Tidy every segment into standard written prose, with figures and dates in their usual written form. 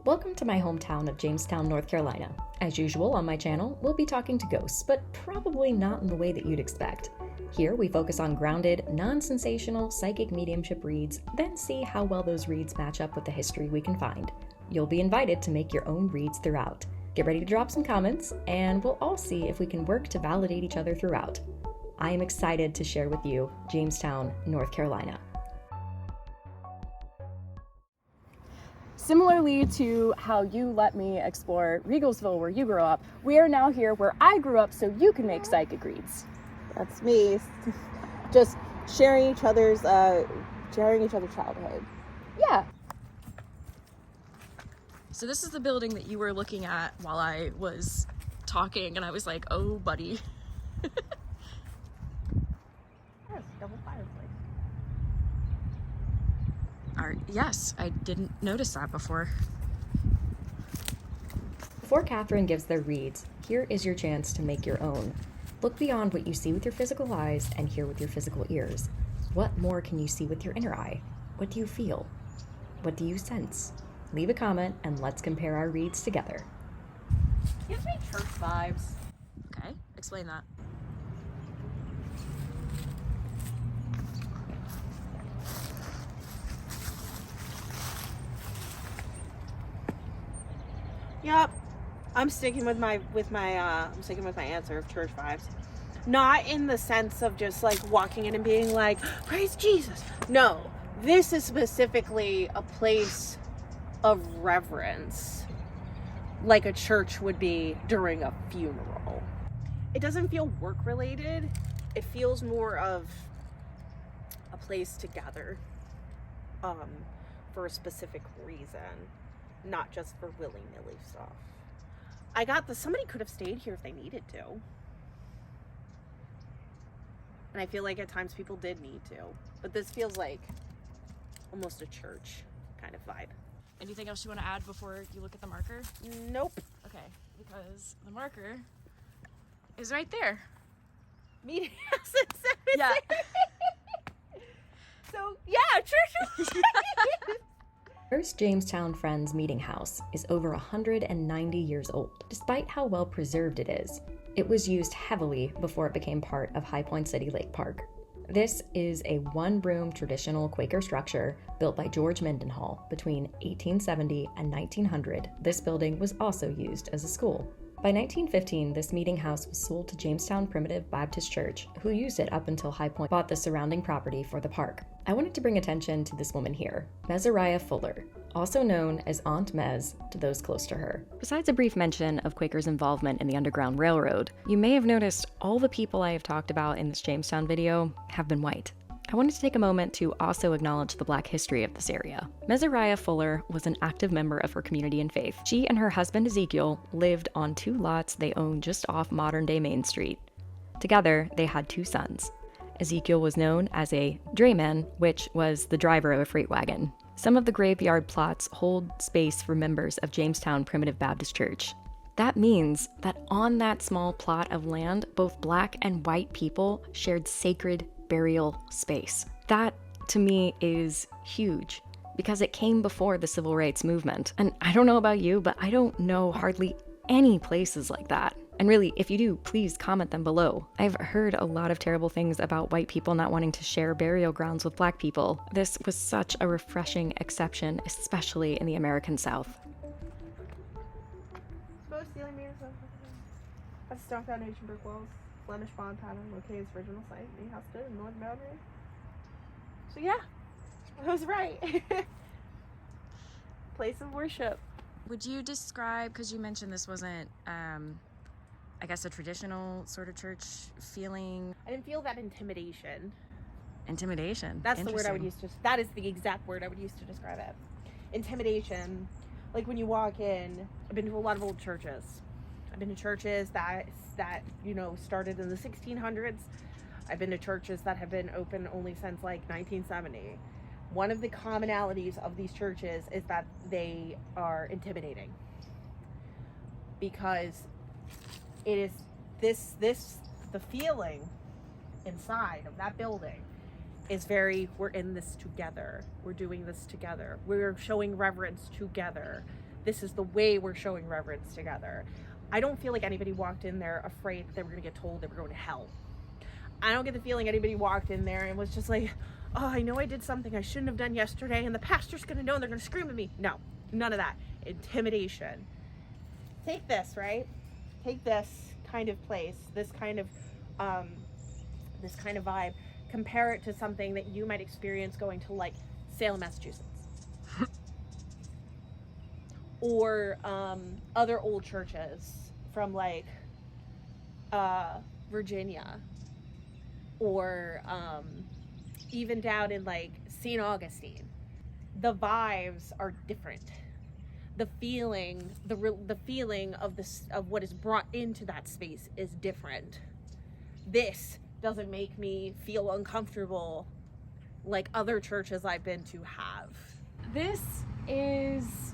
Welcome to my hometown of Jamestown, North Carolina. As usual on my channel, we'll be talking to ghosts, but probably not in the way that you'd expect. Here we focus on grounded, non-sensational psychic mediumship reads, then see how well those reads match up with the history we can find. You'll be invited to make your own reads throughout. Get ready to drop some comments, and we'll all see if we can work to validate each other throughout. I am excited to share with you Jamestown, North Carolina. Similarly to how you let me explore Regalsville where you grew up, we are now here where I grew up so you can make psychic reads. That's me. Just sharing each other's childhood. Yeah. So this is the building that you were looking at while I was talking, and I was like, oh, buddy. Yes, double fireplace. Yes, I didn't notice that before. Before Katharayn gives their reads, here is your chance to make your own. Look beyond what you see with your physical eyes and hear with your physical ears. What more can you see with your inner eye? What do you feel? What do you sense? Leave a comment and let's compare our reads together. Gives me church vibes. Okay, explain that. Yep. I'm sticking with my answer of church vibes. Not in the sense of just like walking in and being like, praise Jesus. No, this is specifically a place of reverence, like a church would be during a funeral. It doesn't feel work related. It feels more of a place to gather for a specific reason, not just for willy-nilly stuff. Somebody could have stayed here if they needed to. And I feel like at times people did need to. But this feels like almost a church kind of vibe. Anything else you want to add before you look at the marker? Nope. Okay, because the marker is right there. Meeting house and Yeah. So, yeah, church. First Jamestown Friends Meeting House is over 190 years old, despite how well preserved it is. It was used heavily before it became part of High Point City Lake Park. This is a one-room traditional Quaker structure built by George Mendenhall between 1870 and 1900. This building was also used as a school. By 1915, this meeting house was sold to Jamestown Primitive Baptist Church, who used it up until High Point bought the surrounding property for the park. I wanted to bring attention to this woman here, Mezariah Fuller, also known as Aunt Mez to those close to her. Besides a brief mention of Quakers' involvement in the Underground Railroad, you may have noticed all the people I have talked about in this Jamestown video have been white. I wanted to take a moment to also acknowledge the Black history of this area. Mezariah Fuller was an active member of her community and faith. She and her husband Ezekiel lived on 2 lots they owned just off modern-day Main Street. Together, they had 2 sons. Ezekiel was known as a drayman, which was the driver of a freight wagon. Some of the graveyard plots hold space for members of Jamestown Primitive Baptist Church. That means that on that small plot of land, both Black and white people shared sacred burial space. That, to me, is huge because it came before the civil rights movement. And I don't know about you, but I don't know hardly any places like that. And really, if you do, please comment them below. I've heard a lot of terrible things about white people not wanting to share burial grounds with Black people. This was such a refreshing exception, especially in the American South. Most ceiling mirrors of stone foundation brick walls. Flemish bond pattern located its original site. The house stood in the north boundary. So yeah, I was right. Place of worship. Would you describe, because you mentioned this wasn't, I guess, a traditional sort of church feeling? I didn't feel that intimidation. Intimidation. That's the word I would use to. That is the exact word I would use to describe it. Intimidation. Like when you walk in, I've been to a lot of old churches. I've been to churches that started in the 1600s. I've been to churches that have been open only since like 1970. One of the commonalities of these churches is that they are intimidating because it is the feeling inside of that building is we're in this together. We're doing this together. We're showing reverence together. this is the way we're showing reverence together. I don't feel like anybody walked in there afraid that they were going to get told they were going to hell. I don't get the feeling anybody walked in there and was just like, oh, I know I did something I shouldn't have done yesterday and the pastor's going to know and they're going to scream at me. No, none of that. Intimidation. Take this, right? Take this kind of place, this kind of vibe, compare it to something that you might experience going to like Salem, Massachusetts. Or other old churches from like Virginia, or even down in like St. Augustine. The vibes are different. The feeling, the feeling of this, of what is brought into that space is different. This doesn't make me feel uncomfortable like other churches I've been to have. This is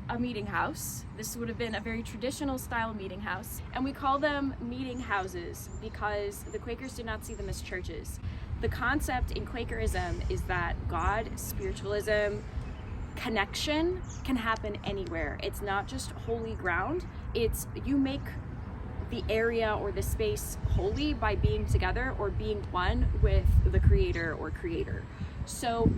a meeting house. This would have been a very traditional style meeting house, and we call them meeting houses because the Quakers did not see them as churches. The concept in Quakerism is that God, spiritualism, connection can happen anywhere. It's not just holy ground. It's you make the area or the space holy by being together or being one with the creator or creator. So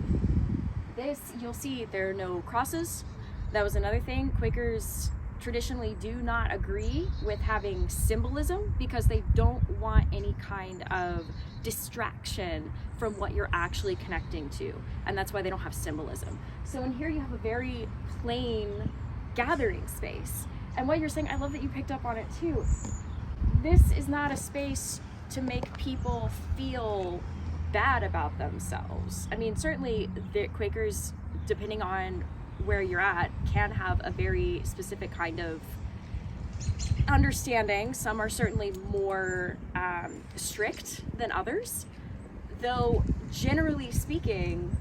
this, you'll see there are no crosses. That was another thing. Quakers traditionally do not agree with having symbolism because they don't want any kind of distraction from what you're actually connecting to. And that's why they don't have symbolism. So in here you have a very plain gathering space. And what you're saying, I love that you picked up on it too. This is not a space to make people feel bad about themselves. I mean, certainly the Quakers, depending on where you're at, can have a very specific kind of understanding. Some are certainly more strict than others, though generally speaking,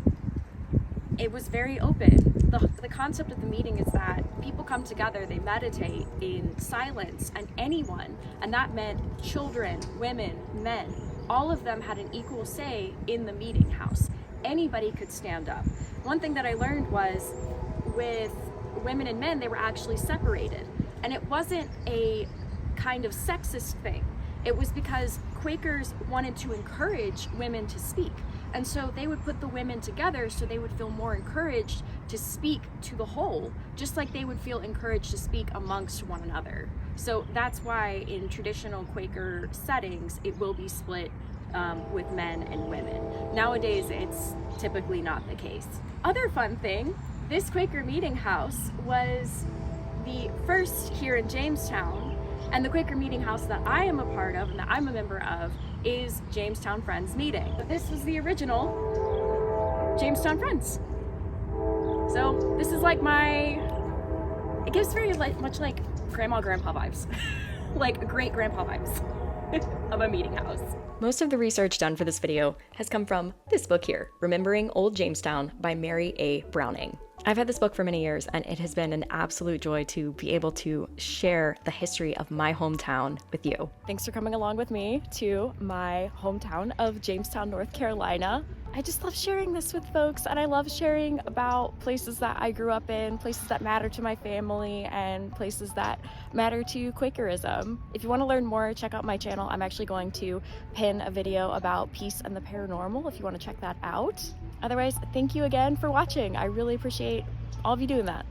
it was very open. The concept of the meeting is that people come together, they meditate in silence, and anyone, and that meant children, women, men, all of them had an equal say in the meeting house. Anybody could stand up. One thing that I learned was with women and men, they were actually separated. And it wasn't a kind of sexist thing. It was because Quakers wanted to encourage women to speak. And so they would put the women together so they would feel more encouraged to speak to the whole, just like they would feel encouraged to speak amongst one another. So that's why in traditional Quaker settings, it will be split with men and women. Nowadays, it's typically not the case. Other fun thing, this Quaker meeting house was the first here in Jamestown, and the Quaker meeting house that I am a part of and that I'm a member of is Jamestown Friends Meeting. But this was the original Jamestown Friends. So this is like it gives very much like grandma, grandpa vibes. Like great grandpa vibes of a meeting house. Most of the research done for this video has come from this book here, Remembering Old Jamestown by Mary A. Browning. I've had this book for many years, and it has been an absolute joy to be able to share the history of my hometown with you. Thanks for coming along with me to my hometown of Jamestown, North Carolina. I just love sharing this with folks, and I love sharing about places that I grew up in, places that matter to my family, and places that matter to Quakerism. If you want to learn more, check out my channel. I'm actually going to pin a video about peace and the paranormal if you want to check that out. Otherwise, thank you again for watching. I really appreciate all of you doing that.